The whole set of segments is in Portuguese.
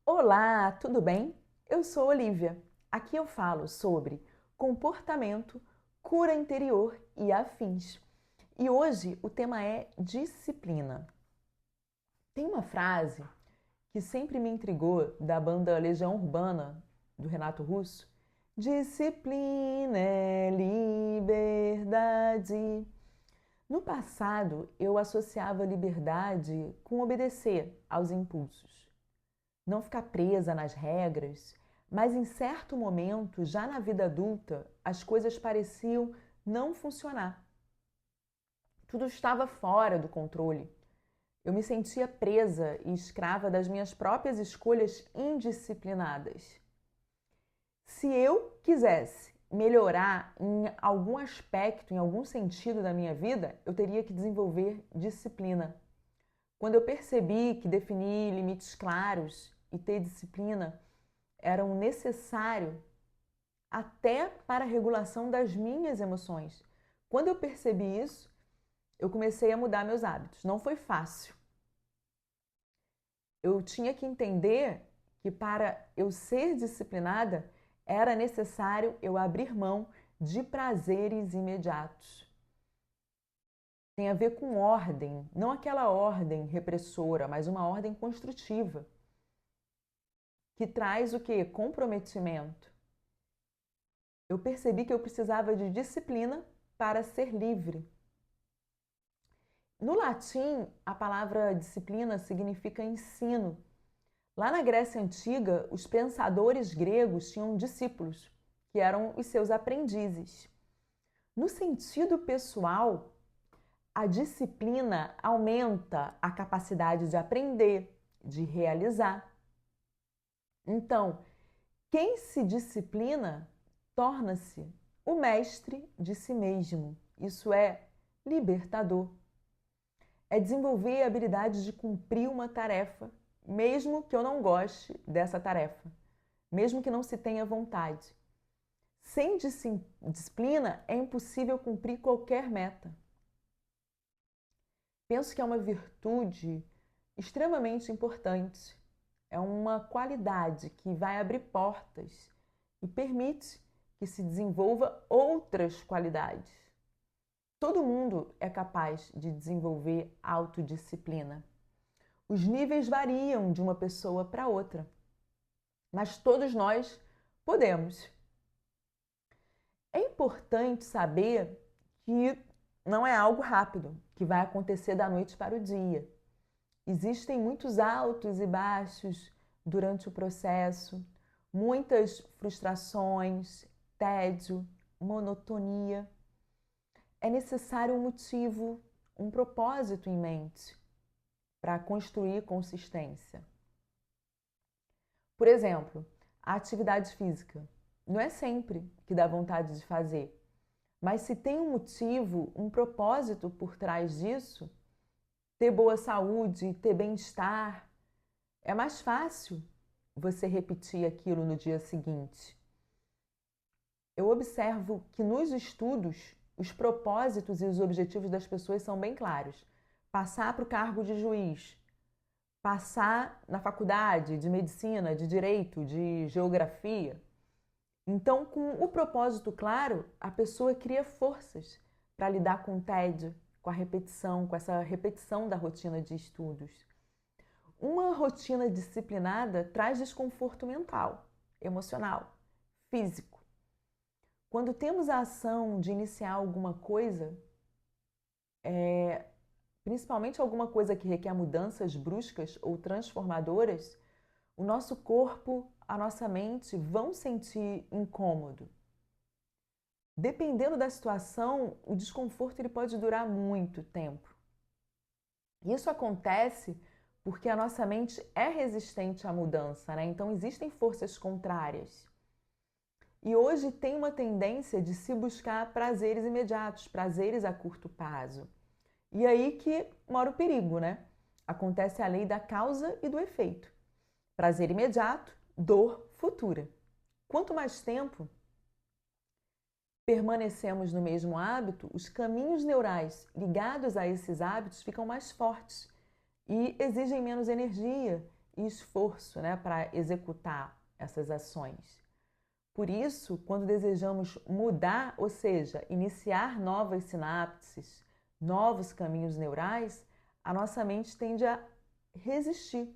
Olá, tudo bem? Eu sou Olivia. Aqui eu falo sobre comportamento, cura interior e afins. E hoje o tema é disciplina. Tem uma frase que sempre me intrigou da banda Legião Urbana, do Renato Russo. Disciplina é liberdade. No passado, eu associava liberdade com obedecer aos impulsos, não ficar presa nas regras, mas em certo momento, já na vida adulta, as coisas pareciam não funcionar. Tudo estava fora do controle. Eu me sentia presa e escrava das minhas próprias escolhas indisciplinadas. Se eu quisesse melhorar em algum aspecto, em algum sentido da minha vida, eu teria que desenvolver disciplina. Quando eu percebi que definir limites claros e ter disciplina eram necessários até para a regulação das minhas emoções. Quando eu percebi isso, eu comecei a mudar meus hábitos. Não foi fácil. Eu tinha que entender que para eu ser disciplinada, era necessário eu abrir mão de prazeres imediatos. Tem a ver com ordem, não aquela ordem repressora, mas uma ordem construtiva, que traz o quê? Comprometimento. Eu percebi que eu precisava de disciplina para ser livre. No latim, a palavra disciplina significa ensino. Lá na Grécia Antiga, os pensadores gregos tinham discípulos, que eram os seus aprendizes. No sentido pessoal, a disciplina aumenta a capacidade de aprender, de realizar. Então, quem se disciplina torna-se o mestre de si mesmo. Isso é libertador. É desenvolver a habilidade de cumprir uma tarefa, mesmo que eu não goste dessa tarefa, mesmo que não se tenha vontade. Sem disciplina, é impossível cumprir qualquer meta. Penso que é uma virtude extremamente importante. É uma qualidade que vai abrir portas e permite que se desenvolva outras qualidades. Todo mundo é capaz de desenvolver autodisciplina. Os níveis variam de uma pessoa para outra, mas todos nós podemos. É importante saber que não é algo rápido, que vai acontecer da noite para o dia. Existem muitos altos e baixos durante o processo, muitas frustrações, tédio, monotonia. É necessário um motivo, um propósito em mente para construir consistência. Por exemplo, a atividade física. Não é sempre que dá vontade de fazer, mas se tem um motivo, um propósito por trás disso, ter boa saúde, ter bem-estar, é mais fácil você repetir aquilo no dia seguinte. Eu observo que nos estudos, os propósitos e os objetivos das pessoas são bem claros. Passar para o cargo de juiz, passar na faculdade de medicina, de direito, de geografia. Então, com o propósito claro, a pessoa cria forças para lidar com o tédio, com a repetição, com essa repetição da rotina de estudos. Uma rotina disciplinada traz desconforto mental, emocional, físico. Quando temos a ação de iniciar alguma coisa, principalmente alguma coisa que requer mudanças bruscas ou transformadoras, o nosso corpo, a nossa mente vão sentir incômodo. Dependendo da situação, o desconforto ele pode durar muito tempo. Isso acontece porque a nossa mente é resistente à mudança, né? Então existem forças contrárias. E hoje tem uma tendência de se buscar prazeres imediatos, prazeres a curto prazo. E aí que mora o perigo, né? Acontece a lei da causa e do efeito. Prazer imediato, dor futura. Quanto mais tempo permanecemos no mesmo hábito, os caminhos neurais ligados a esses hábitos ficam mais fortes e exigem menos energia e esforço, né, para executar essas ações. Por isso, quando desejamos mudar, ou seja, iniciar novas sinapses, novos caminhos neurais, a nossa mente tende a resistir,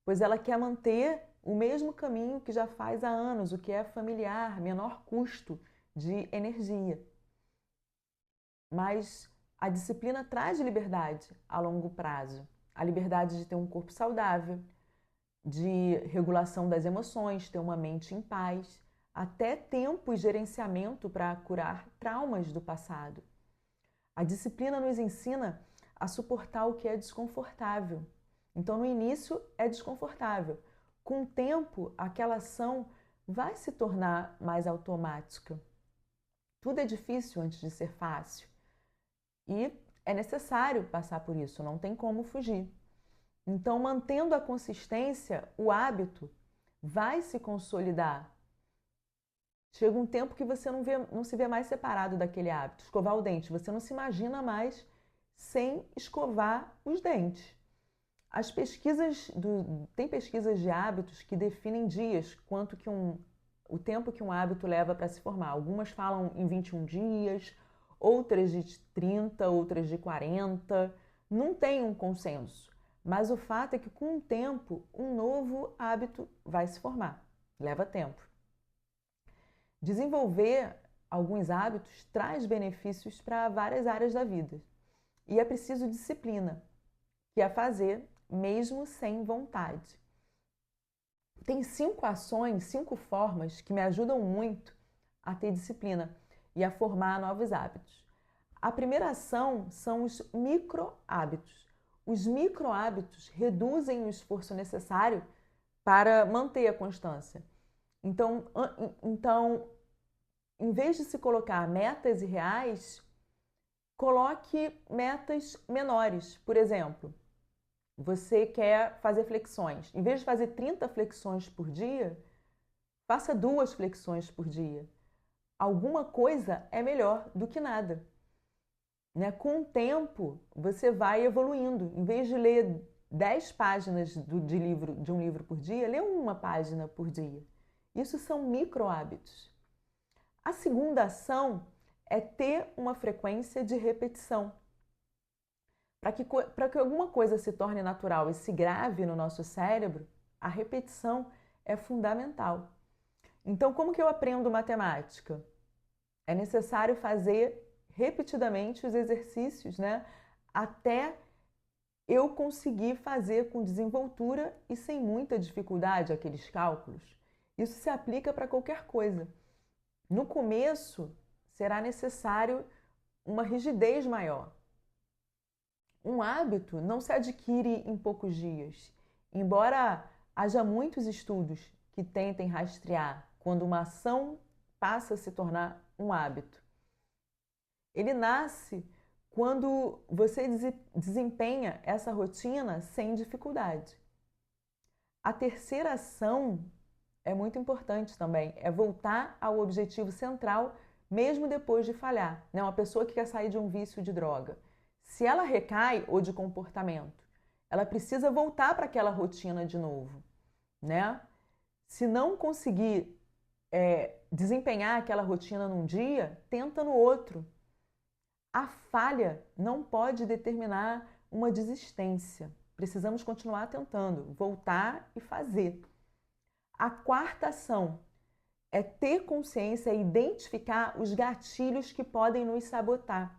pois ela quer manter o mesmo caminho que já faz há anos, o que é familiar, menor custo de energia. Mas a disciplina traz liberdade a longo prazo, a liberdade de ter um corpo saudável, de regulação das emoções, ter uma mente em paz, até tempo e gerenciamento para curar traumas do passado. A disciplina nos ensina a suportar o que é desconfortável. Então, no início é desconfortável. Com o tempo, aquela ação vai se tornar mais automática. Tudo é difícil antes de ser fácil. E é necessário passar por isso, não tem como fugir. Então, mantendo a consistência, o hábito vai se consolidar. Chega um tempo que você não se vê mais separado daquele hábito. Escovar o dente, você não se imagina mais sem escovar os dentes. Tem pesquisas de hábitos que definem dias, o tempo que um hábito leva para se formar. Algumas falam em 21 dias, outras de 30, outras de 40. Não tem um consenso. Mas o fato é que, com o tempo, um novo hábito vai se formar. Leva tempo. Desenvolver alguns hábitos traz benefícios para várias áreas da vida. E é preciso disciplina, que é fazer mesmo sem vontade. Tem 5 ações, 5 formas que me ajudam muito a ter disciplina e a formar novos hábitos. A primeira ação são os micro-hábitos. Os micro-hábitos reduzem o esforço necessário para manter a constância. Então, em vez de se colocar metas irreais, coloque metas menores. Por exemplo, você quer fazer flexões. Em vez de fazer 30 flexões por dia, faça 2 flexões por dia. Alguma coisa é melhor do que nada. Né? Com o tempo, você vai evoluindo. Em vez de ler 10 páginas de um livro por dia, lê 1 página por dia. Isso são micro-hábitos. A segunda ação é ter uma frequência de repetição. Para que alguma coisa se torne natural e se grave no nosso cérebro, a repetição é fundamental. Então, como que eu aprendo matemática? É necessário fazer repetidamente os exercícios, né? Até eu conseguir fazer com desenvoltura e sem muita dificuldade aqueles cálculos. Isso se aplica para qualquer coisa. No começo, será necessário uma rigidez maior. Um hábito não se adquire em poucos dias. Embora haja muitos estudos que tentem rastrear quando uma ação passa a se tornar um hábito. Ele nasce quando você desempenha essa rotina sem dificuldade. A terceira ação é muito importante também, é voltar ao objetivo central mesmo depois de falhar. Né? Uma pessoa que quer sair de um vício de droga, se ela recai ou de comportamento, ela precisa voltar para aquela rotina de novo. Né? Se não conseguir desempenhar aquela rotina num dia, tenta no outro. A falha não pode determinar uma desistência. Precisamos continuar tentando, voltar e fazer. A quarta ação é ter consciência e identificar os gatilhos que podem nos sabotar.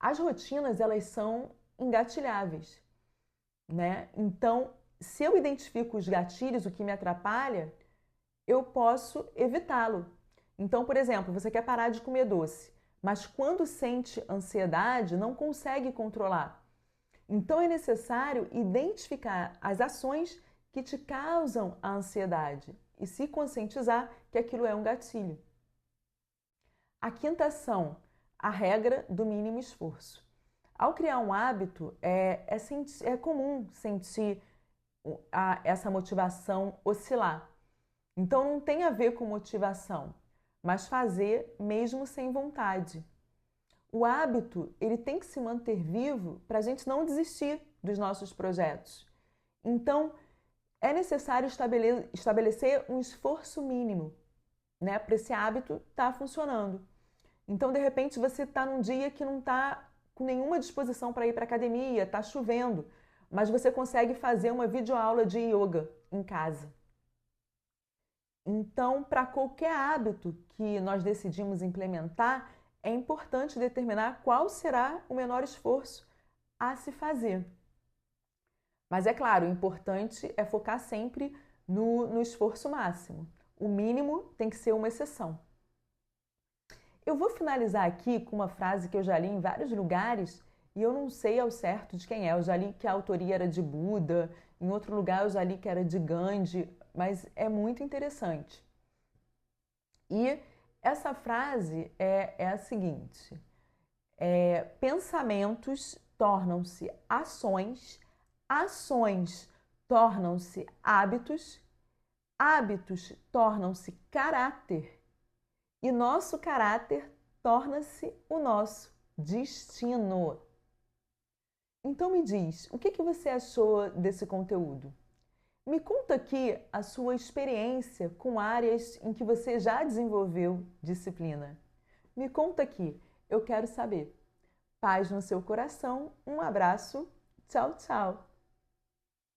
As rotinas, elas são engatilháveis, né? Então, se eu identifico os gatilhos, o que me atrapalha, eu posso evitá-lo. Então, por exemplo, você quer parar de comer doce, mas quando sente ansiedade, não consegue controlar. Então, é necessário identificar as ações que te causam a ansiedade e se conscientizar que aquilo é um gatilho. A quinta ação, a regra do mínimo esforço. Ao criar um hábito, é comum sentir essa motivação oscilar. Então, não tem a ver com motivação, mas fazer mesmo sem vontade. O hábito, ele tem que se manter vivo para a gente não desistir dos nossos projetos. Então, é necessário estabelecer um esforço mínimo, né, para esse hábito estar funcionando. Então, de repente, você está num dia que não está com nenhuma disposição para ir para a academia, está chovendo, mas você consegue fazer uma videoaula de yoga em casa. Então, para qualquer hábito que nós decidimos implementar, é importante determinar qual será o menor esforço a se fazer. Mas é claro, o importante é focar sempre no esforço máximo. O mínimo tem que ser uma exceção. Eu vou finalizar aqui com uma frase que eu já li em vários lugares e eu não sei ao certo de quem é. Eu já li que a autoria era de Buda, em outro lugar eu já li que era de Gandhi, mas é muito interessante. E essa frase é a seguinte: pensamentos tornam-se ações, ações tornam-se hábitos, hábitos tornam-se caráter e nosso caráter torna-se o nosso destino. Então me diz, o que você achou desse conteúdo? Me conta aqui a sua experiência com áreas em que você já desenvolveu disciplina. Me conta aqui, eu quero saber. Paz no seu coração, um abraço, tchau, tchau!